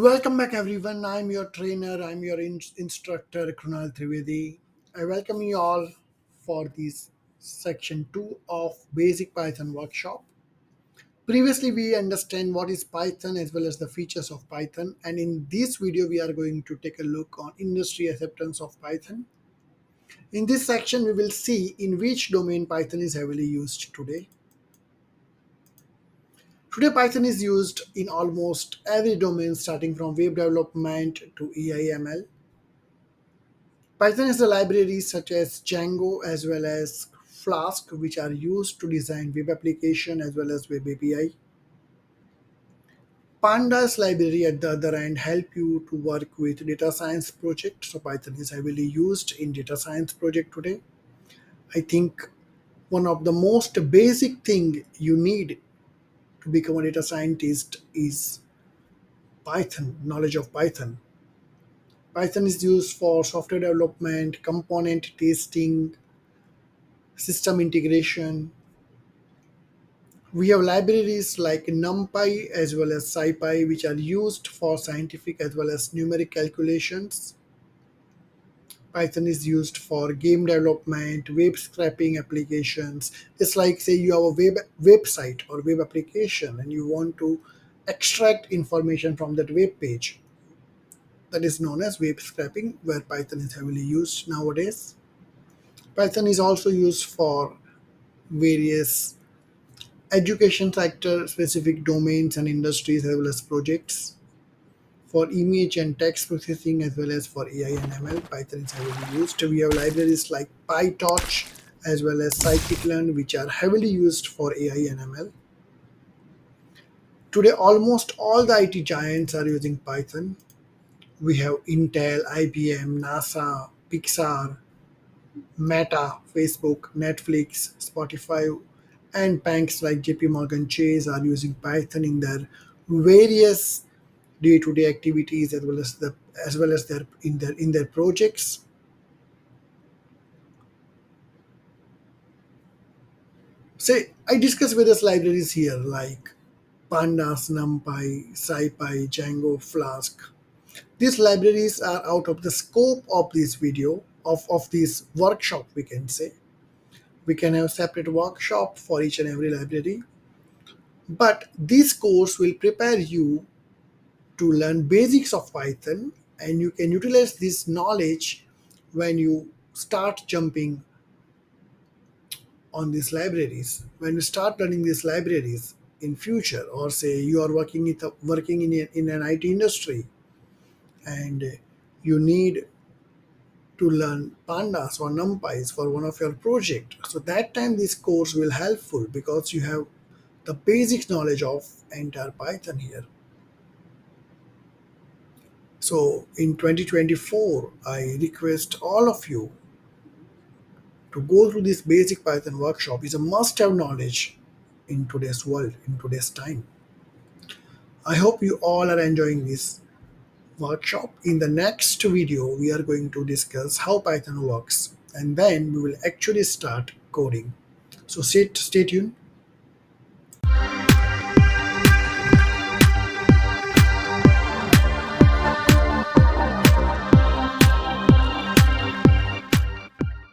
Welcome back, everyone. I'm your trainer, I'm your instructor, Krunal Trivedi. I welcome you all for this section 2 of Basic Python workshop. Previously, we understand what is Python as well as the features of Python, and in this video, we are going to take a look on industry acceptance of Python. In this section, we will see in which domain Python is heavily used today. Today, Python is used in almost every domain, starting from web development to AI/ML. Python has the libraries such as Django as well as Flask, which are used to design web application as well as web API. Pandas library at the other end help you to work with data science project. So Python is heavily used in data science project today. I think one of the most basic thing you need to become a data scientist is Python, knowledge of Python. Python is used for software development, component testing, system integration. We have libraries like NumPy as well as SciPy, which are used for scientific as well as numeric calculations. Python is used for game development, web scraping applications. It's like, say, you have a website or web application and you want to extract information from that web page. That is known as web scraping, where Python is heavily used nowadays. Python is also used for various education sector specific domains and industries as well as projects. For image and text processing as well as for AI and ML, Python is heavily used. We have libraries like PyTorch as well as scikit-learn, which are heavily used for AI and ML. Today, almost all the IT giants are using Python. We have Intel, IBM, NASA, Pixar, Meta, Facebook, Netflix, Spotify, and banks like JP Morgan Chase are using Python in their various day-to-day activities as well as their projects. Say I discuss various libraries here like Pandas, NumPy, SciPy, Django, Flask. These libraries are out of the scope of this video of this workshop, we can say. We can have separate workshop for each and every library. But this course will prepare you to learn basics of Python, and you can utilize this knowledge when you start jumping on these libraries. When you start learning these libraries in future, or say you are working in an IT industry and you need to learn pandas or numpys for one of your project. So that time this course will helpful because you have the basic knowledge of entire Python here. So in 2024, I request all of you to go through this basic Python workshop. Is a must-have knowledge in today's world, in today's time. I hope you all are enjoying this workshop. In the next video, we are going to discuss how Python works, and then we will actually start coding. So stay tuned.